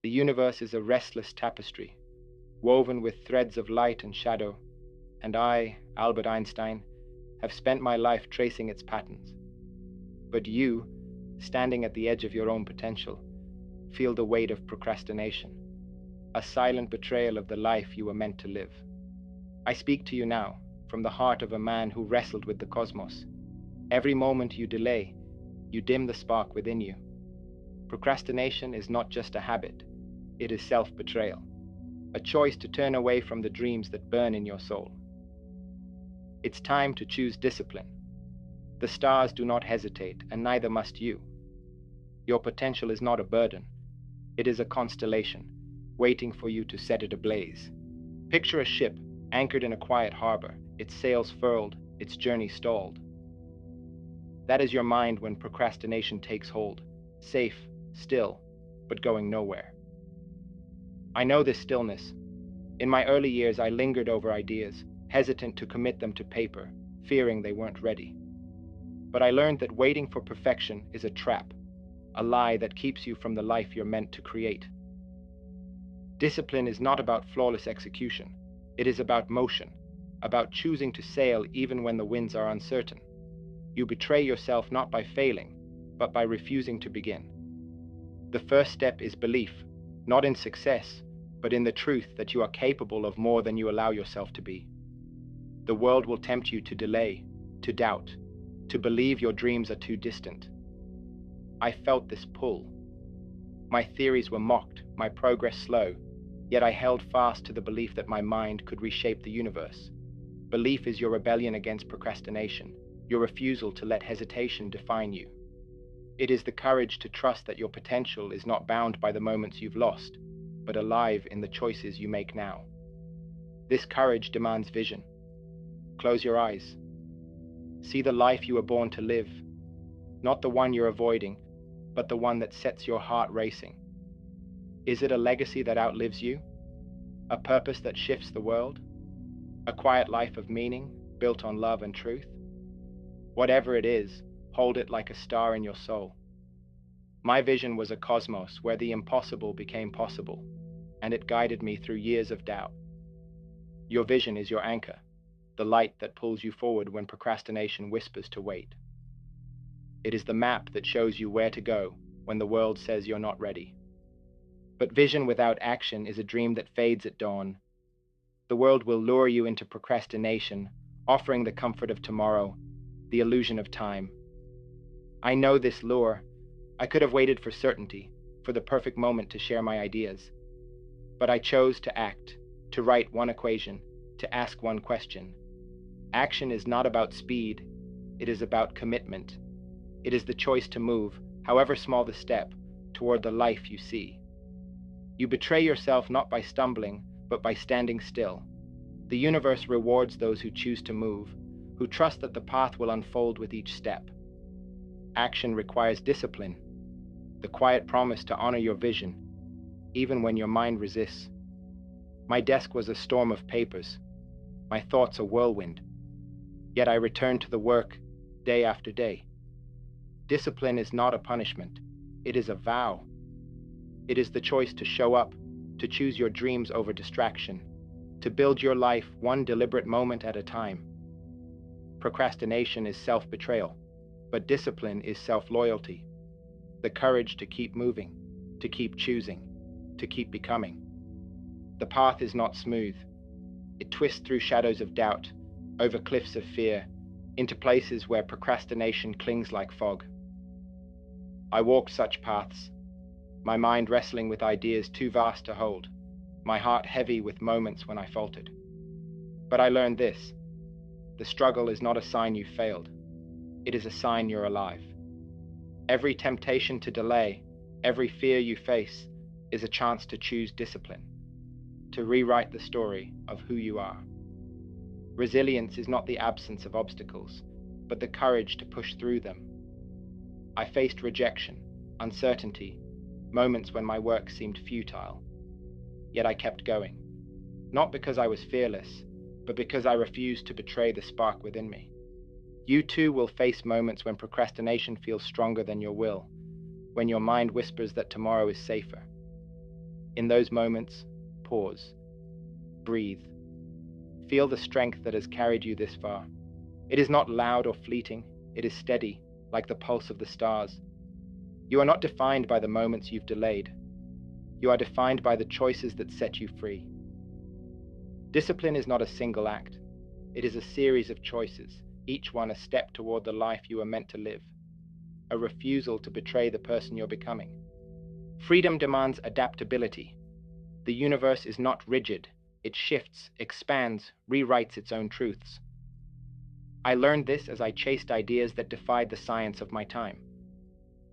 The universe is a restless tapestry, woven with threads of light and shadow, and I, Albert Einstein, have spent my life tracing its patterns. But you, standing at the edge of your own potential, feel the weight of procrastination, a silent betrayal of the life you were meant to live. I speak to you now, from the heart of a man who wrestled with the cosmos. Every moment you delay, you dim the spark within you. Procrastination is not just a habit, it is self-betrayal, a choice to turn away from the dreams that burn in your soul. It's time to choose discipline. The stars do not hesitate, and neither must you. Your potential is not a burden, it is a constellation, waiting for you to set it ablaze. Picture a ship anchored in a quiet harbor, its sails furled, its journey stalled. That is your mind when procrastination takes hold, safe, still, but going nowhere. I know this stillness. In my early years, I lingered over ideas, hesitant to commit them to paper, fearing they weren't ready. But I learned that waiting for perfection is a trap, a lie that keeps you from the life you're meant to create. Discipline is not about flawless execution. It is about motion, about choosing to sail even when the winds are uncertain. You betray yourself not by failing, but by refusing to begin. The first step is belief, not in success, but in the truth that you are capable of more than you allow yourself to be. The world will tempt you to delay, to doubt, to believe your dreams are too distant. I felt this pull. My theories were mocked, my progress slow, yet I held fast to the belief that my mind could reshape the universe. Belief is your rebellion against procrastination, your refusal to let hesitation define you. It is the courage to trust that your potential is not bound by the moments you've lost, but alive in the choices you make now. This courage demands vision. Close your eyes. See the life you were born to live, not the one you're avoiding, but the one that sets your heart racing. Is it a legacy that outlives you? A purpose that shifts the world? A quiet life of meaning, built on love and truth? Whatever it is, hold it like a star in your soul. My vision was a cosmos where the impossible became possible, and it guided me through years of doubt. Your vision is your anchor, the light that pulls you forward when procrastination whispers to wait. It is the map that shows you where to go when the world says you're not ready. But vision without action is a dream that fades at dawn. The world will lure you into procrastination, offering the comfort of tomorrow, the illusion of time. I know this lure. I could have waited for certainty, for the perfect moment to share my ideas. But I chose to act, to write one equation, to ask one question. Action is not about speed, it is about commitment. It is the choice to move, however small the step, toward the life you see. You betray yourself not by stumbling, but by standing still. The universe rewards those who choose to move, who trust that the path will unfold with each step. Action requires discipline, the quiet promise to honor your vision, even when your mind resists. My desk was a storm of papers, my thoughts a whirlwind, yet I returned to the work day after day. Discipline is not a punishment, it is a vow. It is the choice to show up, to choose your dreams over distraction, to build your life one deliberate moment at a time. Procrastination is self-betrayal, but discipline is self-loyalty. The courage to keep moving, to keep choosing, to keep becoming. The path is not smooth. It twists through shadows of doubt, over cliffs of fear, into places where procrastination clings like fog. I walked such paths, my mind wrestling with ideas too vast to hold, my heart heavy with moments when I faltered. But I learned this: the struggle is not a sign you failed, it is a sign you're alive. Every temptation to delay, every fear you face, is a chance to choose discipline, to rewrite the story of who you are. Resilience is not the absence of obstacles, but the courage to push through them. I faced rejection, uncertainty, moments when my work seemed futile. Yet I kept going, not because I was fearless, but because I refused to betray the spark within me. You too will face moments when procrastination feels stronger than your will, when your mind whispers that tomorrow is safer. In those moments, pause, breathe. Feel the strength that has carried you this far. It is not loud or fleeting, it is steady, like the pulse of the stars. You are not defined by the moments you've delayed. You are defined by the choices that set you free. Discipline is not a single act. It is a series of choices, each one a step toward the life you are meant to live, a refusal to betray the person you're becoming. Freedom demands adaptability. The universe is not rigid. It shifts, expands, rewrites its own truths. I learned this as I chased ideas that defied the science of my time.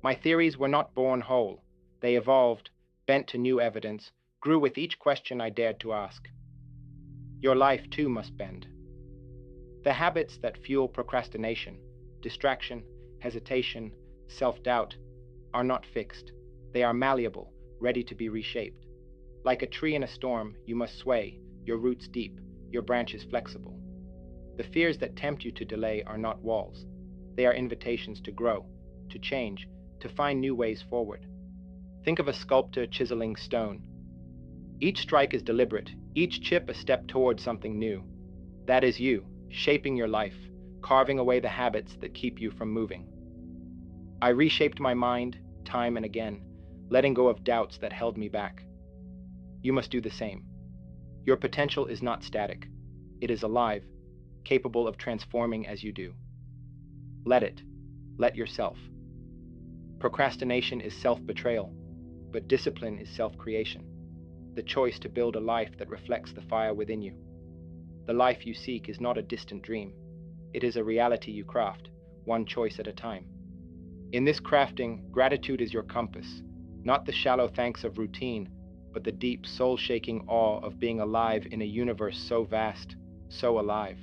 My theories were not born whole. They evolved, bent to new evidence, grew with each question I dared to ask. Your life too must bend. The habits that fuel procrastination, distraction, hesitation, self-doubt, are not fixed. They are malleable, ready to be reshaped. Like a tree in a storm, you must sway, your roots deep, your branches flexible. The fears that tempt you to delay are not walls. They are invitations to grow, to change, to find new ways forward. Think of a sculptor chiseling stone. Each strike is deliberate, each chip a step towards something new. That is you, shaping your life, carving away the habits that keep you from moving. I reshaped my mind, time and again, letting go of doubts that held me back. You must do the same. Your potential is not static. It is alive, capable of transforming as you do. Let it. Let yourself. Procrastination is self-betrayal, but discipline is self-creation, the choice to build a life that reflects the fire within you. The life you seek is not a distant dream. It is a reality you craft, one choice at a time. In this crafting, gratitude is your compass, not the shallow thanks of routine, but the deep, soul-shaking awe of being alive in a universe so vast, so alive.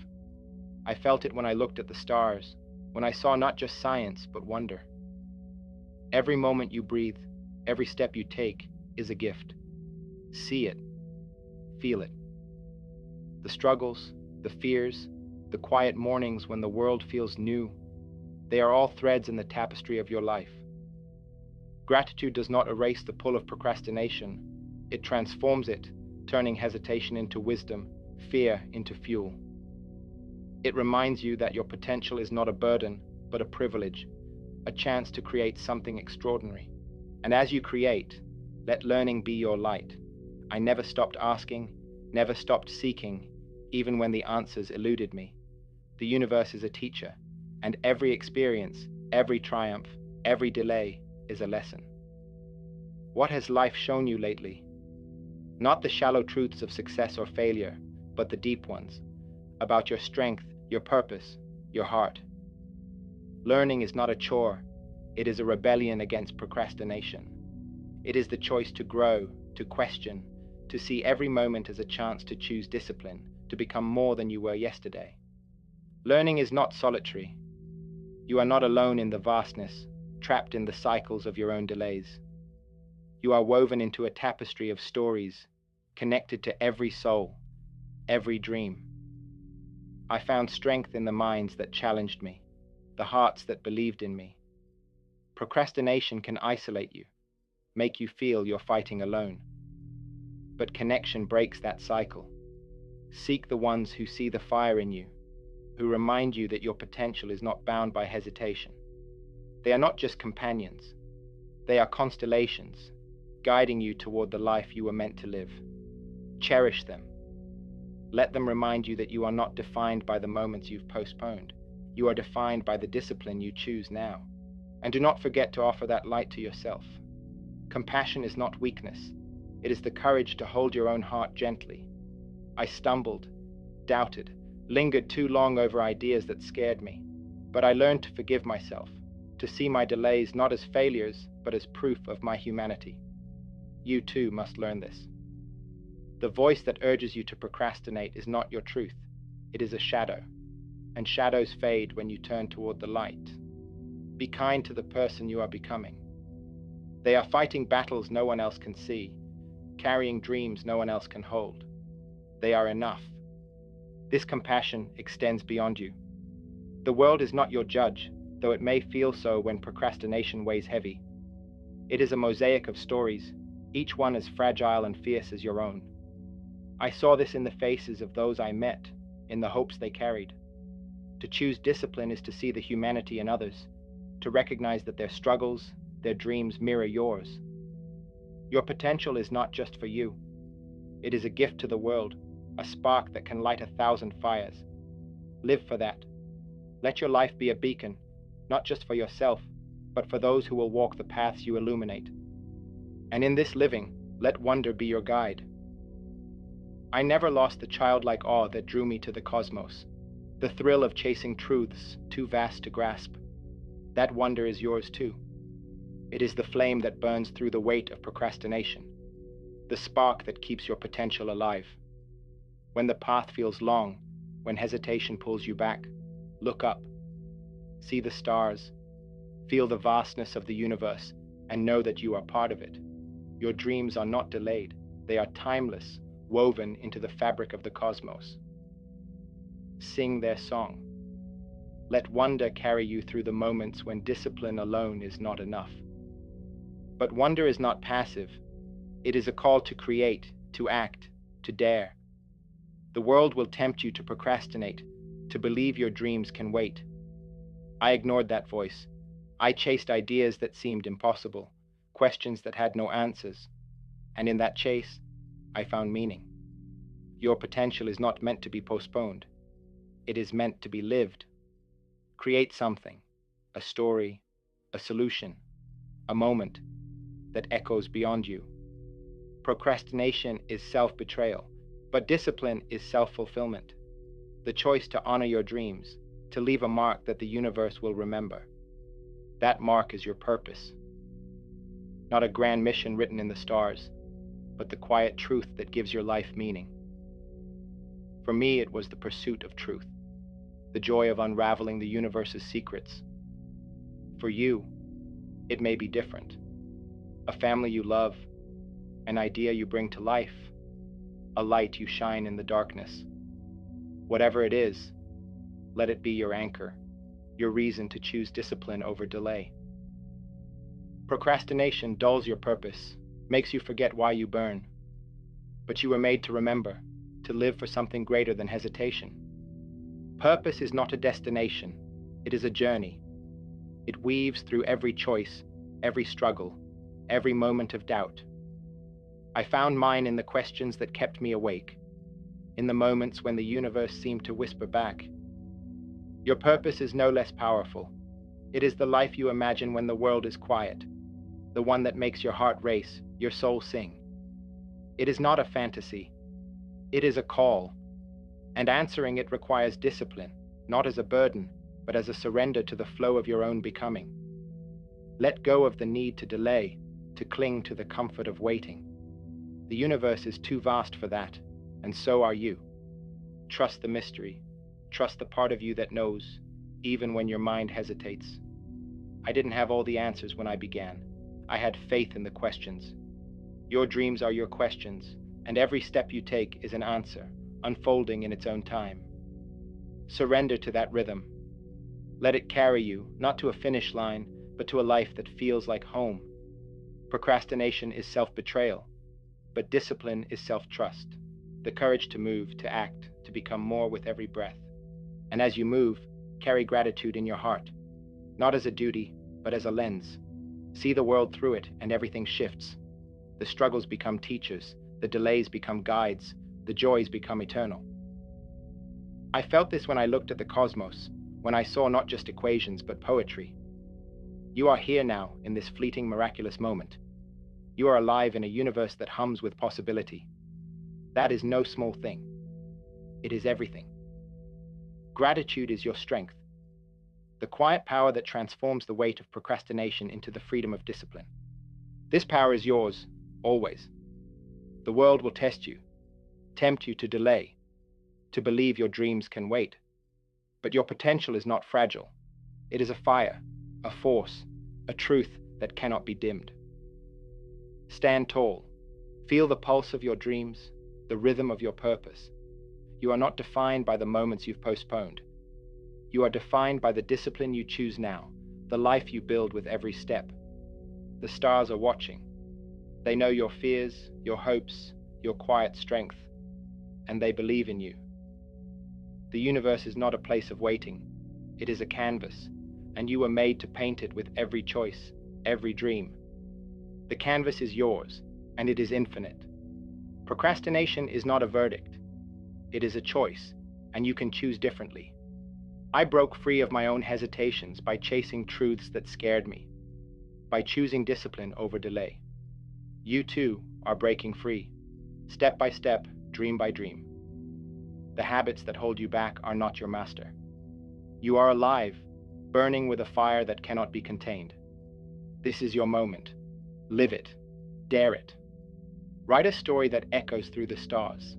I felt it when I looked at the stars, when I saw not just science, but wonder. Every moment you breathe, every step you take, is a gift. See it. Feel it. The struggles, the fears, the quiet mornings when the world feels new, they are all threads in the tapestry of your life. Gratitude does not erase the pull of procrastination. It transforms it, turning hesitation into wisdom, fear into fuel. It reminds you that your potential is not a burden, but a privilege, a chance to create something extraordinary. And as you create, let learning be your light. I never stopped asking, never stopped seeking, even when the answers eluded me. The universe is a teacher, and every experience, every triumph, every delay is a lesson. What has life shown you lately? Not the shallow truths of success or failure, but the deep ones, about your strength, your purpose, your heart. Learning is not a chore. It is a rebellion against procrastination. It is the choice to grow, to question, to see every moment as a chance to choose discipline, to become more than you were yesterday. Learning is not solitary. You are not alone in the vastness, trapped in the cycles of your own delays. You are woven into a tapestry of stories, connected to every soul, every dream. I found strength in the minds that challenged me, the hearts that believed in me. Procrastination can isolate you, make you feel you're fighting alone. But connection breaks that cycle. Seek the ones who see the fire in you, who remind you that your potential is not bound by hesitation. They are not just companions. They are constellations, guiding you toward the life you were meant to live. Cherish them. Let them remind you that you are not defined by the moments you've postponed. You are defined by the discipline you choose now. And do not forget to offer that light to yourself. Compassion is not weakness. It is the courage to hold your own heart gently. I stumbled, doubted, lingered too long over ideas that scared me. But I learned to forgive myself, to see my delays not as failures, but as proof of my humanity. You too must learn this. The voice that urges you to procrastinate is not your truth. It is a shadow, and shadows fade when you turn toward the light. Be kind to the person you are becoming. They are fighting battles no one else can see, carrying dreams no one else can hold. They are enough. This compassion extends beyond you. The world is not your judge, though it may feel so when procrastination weighs heavy. It is a mosaic of stories, each one as fragile and fierce as your own. I saw this in the faces of those I met, in the hopes they carried. To choose discipline is to see the humanity in others, to recognize that their struggles, their dreams mirror yours. Your potential is not just for you. It is a gift to the world, a spark that can light 1,000 fires. Live for that. Let your life be a beacon, not just for yourself, but for those who will walk the paths you illuminate. And in this living, let wonder be your guide. I never lost the childlike awe that drew me to the cosmos, the thrill of chasing truths too vast to grasp. That wonder is yours too. It is the flame that burns through the weight of procrastination, the spark that keeps your potential alive. When the path feels long, when hesitation pulls you back, look up. See the stars, feel the vastness of the universe, and know that you are part of it. Your dreams are not delayed, they are timeless, woven into the fabric of the cosmos. Sing their song. Let wonder carry you through the moments when discipline alone is not enough. But wonder is not passive. It is a call to create, to act, to dare. The world will tempt you to procrastinate, to believe your dreams can wait. I ignored that voice. I chased ideas that seemed impossible, questions that had no answers. And in that chase, I found meaning. Your potential is not meant to be postponed. It is meant to be lived. Create something, a story, a solution, a moment that echoes beyond you. Procrastination is self-betrayal, but discipline is self-fulfillment. The choice to honor your dreams, to leave a mark that the universe will remember. That mark is your purpose. Not a grand mission written in the stars, but the quiet truth that gives your life meaning. For me, it was the pursuit of truth, the joy of unraveling the universe's secrets. For you, it may be different. A family you love, an idea you bring to life, a light you shine in the darkness. Whatever it is, let it be your anchor, your reason to choose discipline over delay. Procrastination dulls your purpose, makes you forget why you burn. But you were made to remember, to live for something greater than hesitation. Purpose is not a destination, it is a journey. It weaves through every choice, every struggle, every moment of doubt. I found mine in the questions that kept me awake, in the moments when the universe seemed to whisper back. Your purpose is no less powerful. It is the life you imagine when the world is quiet, the one that makes your heart race, your soul sing. It is not a fantasy. It is a call, and answering it requires discipline, not as a burden, but as a surrender to the flow of your own becoming. Let go of the need to delay, to cling to the comfort of waiting. The universe is too vast for that, and so are you. Trust the mystery. Trust the part of you that knows, even when your mind hesitates. I didn't have all the answers when I began. I had faith in the questions. Your dreams are your questions, and every step you take is an answer, unfolding in its own time. Surrender to that rhythm. Let it carry you, not to a finish line, but to a life that feels like home. Procrastination is self-betrayal, but discipline is self-trust, the courage to move, to act, to become more with every breath. And as you move, carry gratitude in your heart, not as a duty, but as a lens. See the world through it, and everything shifts. The struggles become teachers, the delays become guides, the joys become eternal. I felt this when I looked at the cosmos, when I saw not just equations, but poetry. You are here now, in this fleeting, miraculous moment. You are alive in a universe that hums with possibility. That is no small thing. It is everything. Gratitude is your strength, the quiet power that transforms the weight of procrastination into the freedom of discipline. This power is yours, always. The world will test you, tempt you to delay, to believe your dreams can wait. But your potential is not fragile. It is a fire, a force, a truth that cannot be dimmed. Stand tall. Feel the pulse of your dreams, the rhythm of your purpose. You are not defined by the moments you've postponed. You are defined by the discipline you choose now, the life you build with every step. The stars are watching. They know your fears, your hopes, your quiet strength, and they believe in you. The universe is not a place of waiting. It is a canvas, and you were made to paint it with every choice, every dream. The canvas is yours, and it is infinite. Procrastination is not a verdict. It is a choice, and you can choose differently. I broke free of my own hesitations by chasing truths that scared me, by choosing discipline over delay. You too are breaking free, step by step, dream by dream. The habits that hold you back are not your master. You are alive, burning with a fire that cannot be contained. This is your moment. Live it. Dare it. Write a story that echoes through the stars.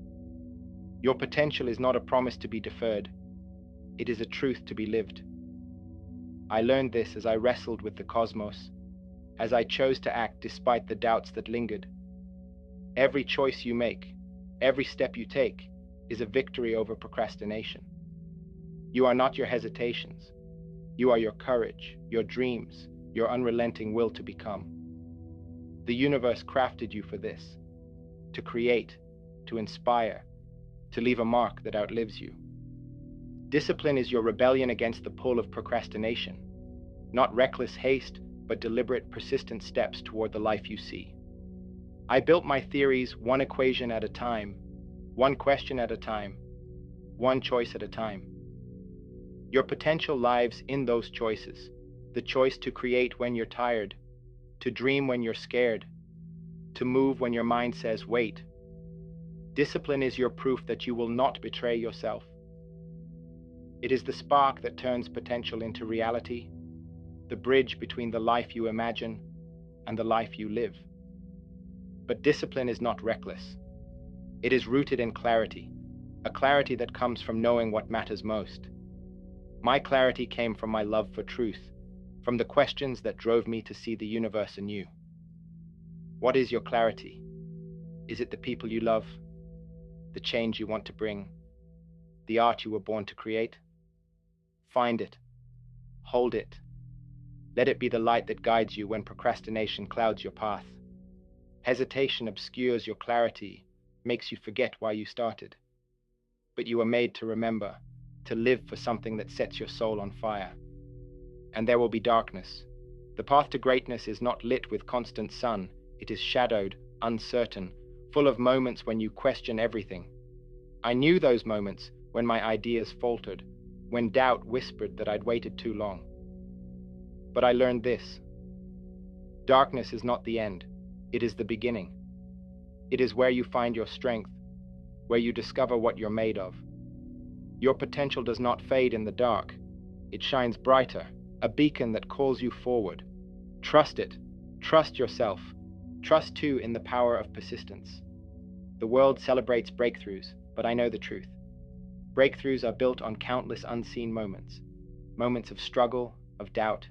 Your potential is not a promise to be deferred. It is a truth to be lived. I learned this as I wrestled with the cosmos, as I chose to act despite the doubts that lingered. Every choice you make, every step you take, is a victory over procrastination. You are not your hesitations. You are your courage, your dreams, your unrelenting will to become. The universe crafted you for this, to create, to inspire, to leave a mark that outlives you. Discipline is your rebellion against the pull of procrastination, not reckless haste, but deliberate, persistent steps toward the life you see. I built my theories one equation at a time, one question at a time, one choice at a time. Your potential lies in those choices, the choice to create when you're tired, to dream when you're scared, to move when your mind says wait. Discipline is your proof that you will not betray yourself. It is the spark that turns potential into reality, the bridge between the life you imagine and the life you live. But discipline is not reckless. It is rooted in clarity, a clarity that comes from knowing what matters most. My clarity came from my love for truth, from the questions that drove me to see the universe anew. What is your clarity? Is it the people you love, the change you want to bring, the art you were born to create? Find it. Hold it. Let it be the light that guides you when procrastination clouds your path. Hesitation obscures your clarity, makes you forget why you started. But you were made to remember, to live for something that sets your soul on fire. And there will be darkness. The path to greatness is not lit with constant sun. It is shadowed, uncertain, full of moments when you question everything. I knew those moments when my ideas faltered, when doubt whispered that I'd waited too long. But I learned this. Darkness is not the end. It is the beginning. It is where you find your strength, where you discover what you're made of. Your potential does not fade in the dark. It shines brighter, a beacon that calls you forward. Trust it. Trust yourself. Trust too in the power of persistence. The world celebrates breakthroughs, but I know the truth. Breakthroughs are built on countless unseen moments. Moments of struggle, of doubt,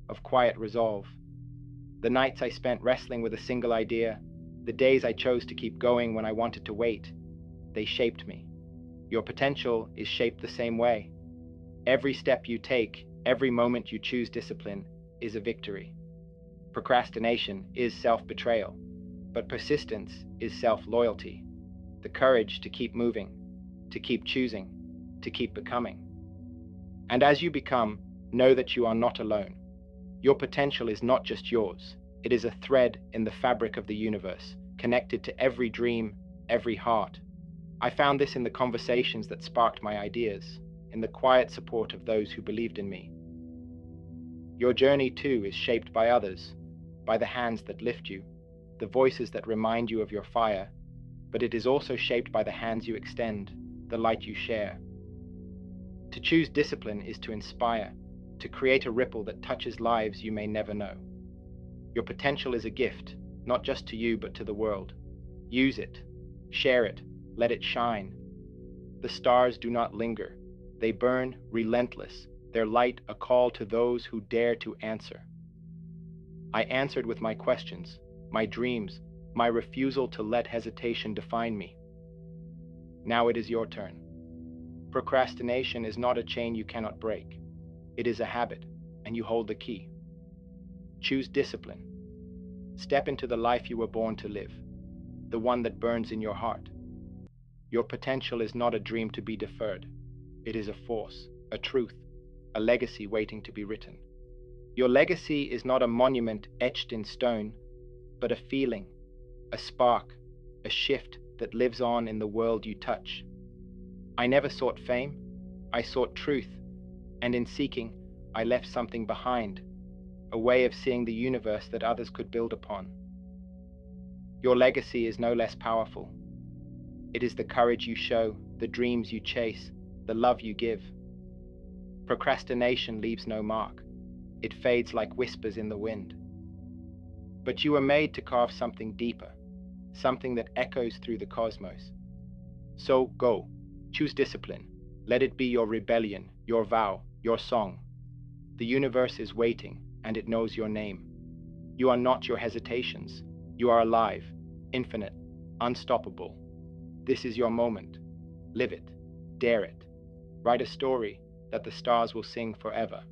of quiet resolve. The nights I spent wrestling with a single idea, the days I chose to keep going when I wanted to wait, they shaped me. Your potential is shaped the same way. Every step you take, every moment you choose discipline, is a victory. Procrastination is self-betrayal, but persistence is self-loyalty. The courage to keep moving, to keep choosing, to keep becoming. And as you become, know that you are not alone. Your potential is not just yours. It is a thread in the fabric of the universe, connected to every dream, every heart. I found this in the conversations that sparked my ideas, in the quiet support of those who believed in me. Your journey too is shaped by others, by the hands that lift you, the voices that remind you of your fire, but it is also shaped by the hands you extend, the light you share. To choose discipline is to inspire, to create a ripple that touches lives you may never know. Your potential is a gift, not just to you but to the world. Use it, share it, let it shine. The stars do not linger. They burn relentless, their light a call to those who dare to answer. I answered with my questions, my dreams, my refusal to let hesitation define me. Now it is your turn. Procrastination is not a chain you cannot break. It is a habit, and you hold the key. Choose discipline. Step into the life you were born to live, the one that burns in your heart. Your potential is not a dream to be deferred. It is a force, a truth, a legacy waiting to be written. Your legacy is not a monument etched in stone, but a feeling, a spark, a shift that lives on in the world you touch. I never sought fame, I sought truth, and in seeking, I left something behind, a way of seeing the universe that others could build upon. Your legacy is no less powerful. It is the courage you show, the dreams you chase, the love you give. Procrastination leaves no mark. It fades like whispers in the wind. But you were made to carve something deeper, something that echoes through the cosmos. So go, choose discipline. Let it be your rebellion, your vow, your song. The universe is waiting, and it knows your name. You are not your hesitations. You are alive, infinite, unstoppable. This is your moment. Live it, dare it. Write a story that the stars will sing forever.